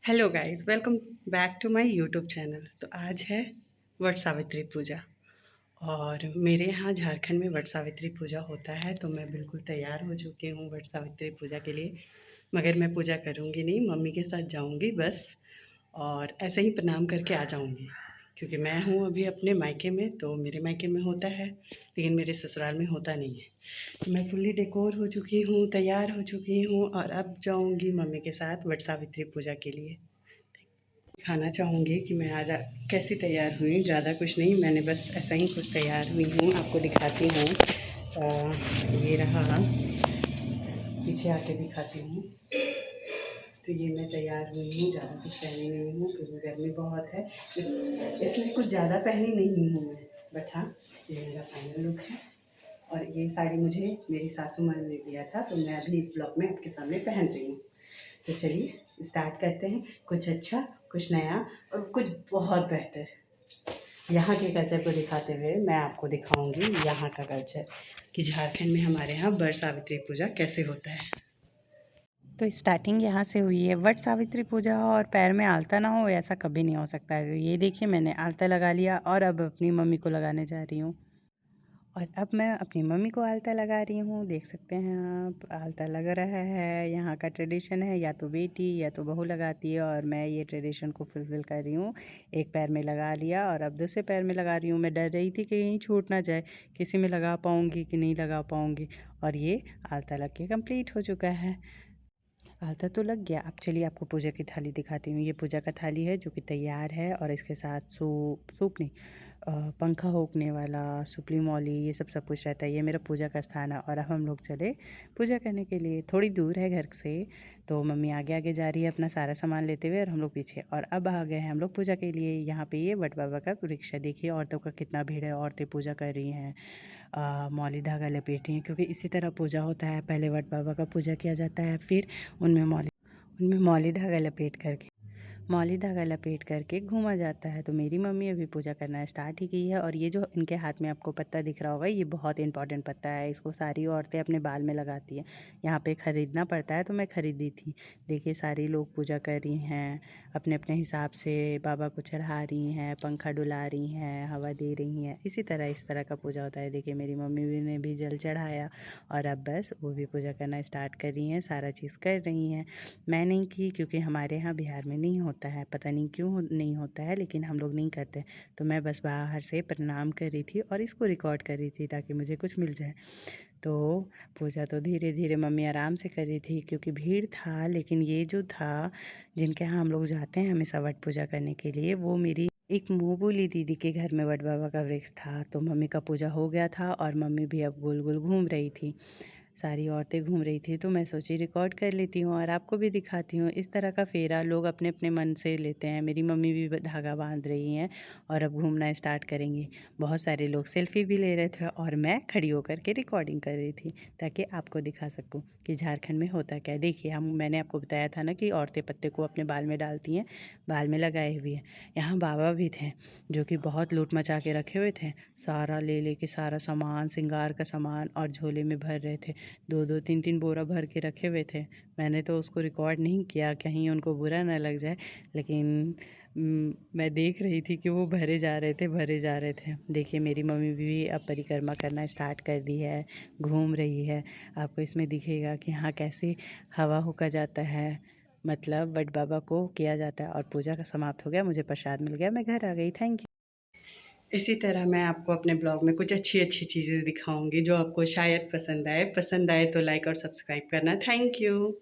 Hello guys, welcome back to my YouTube channel. तो आज है वट सावित्री पूजा और मेरे यहाँ झारखंड में वट सावित्री पूजा होता है। तो मैं बिल्कुल तैयार हो चुकी हूँ वट सावित्री पूजा के लिए। मगर मैं पूजा करूँगी नहीं, मम्मी के साथ जाऊँगी बस और ऐसे ही प्रणाम करके आ जाऊँगी। क्योंकि मैं हूँ अभी अपने मायके में, तो मेरे मायके में होता है लेकिन मेरे ससुराल में होता नहीं है। तो मैं फुल्ली डेकोर हो चुकी हूँ, तैयार हो चुकी हूँ और अब जाऊँगी मम्मी के साथ वट सावित्री पूजा के लिए। दिखाना चाहूँगी कि मैं आज कैसी तैयार हुई। ज़्यादा कुछ नहीं, मैंने बस ऐसा ही कुछ तैयार हुई हूँ, आपको दिखाती हूँ। ये रहा, पीछे आके दिखाती हूँ। तो ये मैं तैयार हुई हूँ, ज़्यादा कुछ पहनी नहीं हूँ क्योंकि गर्मी बहुत है, इसलिए कुछ ज़्यादा पहनी नहीं हूँ मैं। बट हाँ, ये मेरा फाइनल लुक है और ये साड़ी मुझे मेरी सासू माँ ने दिया था, तो मैं अभी इस ब्लॉग में आपके सामने पहन रही हूँ। तो चलिए स्टार्ट करते हैं। कुछ अच्छा, कुछ नया और कुछ बहुत बेहतर यहाँ के कल्चर को दिखाते हुए मैं आपको दिखाऊंगी यहाँ का कल्चर कि झारखंड में हमारे यहाँ वट सावित्री पूजा कैसे होता है। तो स्टार्टिंग यहाँ से हुई है। वट सावित्री पूजा और पैर में आलता ना हो ऐसा कभी नहीं हो सकता है। तो ये देखिए, मैंने आलता लगा लिया और अब अपनी मम्मी को लगाने जा रही हूँ। और अब मैं अपनी मम्मी को आलता लगा रही हूँ। देख सकते हैं आप, आलता लग रहा है। यहाँ का ट्रेडिशन है, या तो बेटी या तो बहू लगाती है और मैं ये ट्रेडिशन को फुलफ़िल कर रही हूँ। एक पैर में लगा लिया और अब दूसरे पैर में लगा रही हूँ। मैं डर रही थी कि कहीं छूट ना जाए, किसी में लगा पाऊँगी कि नहीं लगा पाऊँगी। और ये आलता लग के कंप्लीट हो चुका है। आलता तो लग गया। अब चलिए आपको पूजा की थाली दिखाती हूँ। ये पूजा का थाली है जो कि तैयार है और इसके साथ सूप नहीं, पंखा होकने वाला, सुपली मौली, ये सब कुछ रहता है। ये मेरा पूजा का स्थान है और अब हम लोग चले पूजा करने के लिए। थोड़ी दूर है घर से, तो मम्मी आगे आगे जा रही है अपना सारा सामान लेते हुए और हम लोग पीछे। और अब आ गए हैं हम लोग पूजा के लिए। यहाँ पे ये वट बाबा का वृक्ष है। देखिए औरतों का कितना भीड़ है, औरतें पूजा कर रही हैं, मौली धागा लपेटी हैं। क्योंकि इसी तरह पूजा होता है, पहले वट बाबा का पूजा किया जाता है, फिर उनमें मौली धागा लपेट करके घूमा जाता है। तो मेरी मम्मी अभी पूजा करना स्टार्ट ही की है। और ये जो इनके हाथ में आपको पत्ता दिख रहा होगा, ये बहुत इंपॉर्टेंट पत्ता है। इसको सारी औरतें अपने बाल में लगाती हैं। यहाँ पे ख़रीदना पड़ता है, तो मैं ख़रीदी थी। देखिए सारी लोग पूजा कर रही हैं, अपने अपने हिसाब से बाबा को चढ़ा रही हैं, पंखा डुला रही हैं, हवा दे रही हैं। इस तरह का पूजा होता है। देखिए मेरी मम्मी भी ने भी जल चढ़ाया और अब बस वो भी पूजा करना स्टार्ट कर रही हैं, सारा चीज़ कर रही हैं। मैं नहीं की क्योंकि हमारे यहाँ बिहार में नहीं होता है, पता नहीं क्यों नहीं होता है, लेकिन हम लोग नहीं करते। तो मैं बस बाहर से प्रणाम कर रही थी और इसको रिकॉर्ड कर रही थी ताकि मुझे कुछ मिल जाए। तो पूजा तो धीरे धीरे मम्मी आराम से कर रही थी क्योंकि भीड़ था। लेकिन ये जो था, जिनके यहाँ हम लोग जाते हैं हमेशा वट पूजा करने के लिए, वो मेरी एक मुँह बोली दीदी के घर में वट बाबा का वृक्ष था। तो मम्मी का पूजा हो गया था और मम्मी भी अब गोल गोल घूम रही थी, सारी औरतें घूम रही थी। तो मैं सोची रिकॉर्ड कर लेती हूँ और आपको भी दिखाती हूँ। इस तरह का फेरा लोग अपने अपने मन से लेते हैं। मेरी मम्मी भी धागा बांध रही हैं और अब घूमना स्टार्ट करेंगी। बहुत सारे लोग सेल्फी भी ले रहे थे और मैं खड़ी होकर के रिकॉर्डिंग कर रही थी ताकि आपको दिखा सकूँ कि झारखंड में होता क्या है। देखिए, मैंने आपको बताया था ना कि औरतें पत्ते को अपने बाल में डालती हैं, बाल में लगाए हुए हैं। यहाँ बाबा भी थे जो कि बहुत लूट मचा के रखे हुए थे। सारा ले के सारा सामान, श्रृंगार का सामान और झोले में भर रहे थे। 2-2 3-3 बोरा भर के रखे हुए थे। मैंने तो उसको रिकॉर्ड नहीं किया, कहीं उनको बुरा ना लग जाए, लेकिन मैं देख रही थी कि वो भरे जा रहे थे। देखिए मेरी मम्मी भी अब परिक्रमा करना स्टार्ट कर दी है, घूम रही है। आपको इसमें दिखेगा कि हाँ कैसे हवा हुका जाता है, मतलब वट बाबा को किया जाता है। और पूजा का समाप्त हो गया, मुझे प्रसाद मिल गया, मैं घर आ गई। Thank you. इसी तरह मैं आपको अपने ब्लॉग में कुछ अच्छी अच्छी चीज़ें दिखाऊंगी जो आपको शायद पसंद आए। तो लाइक और सब्सक्राइब करना। Thank you.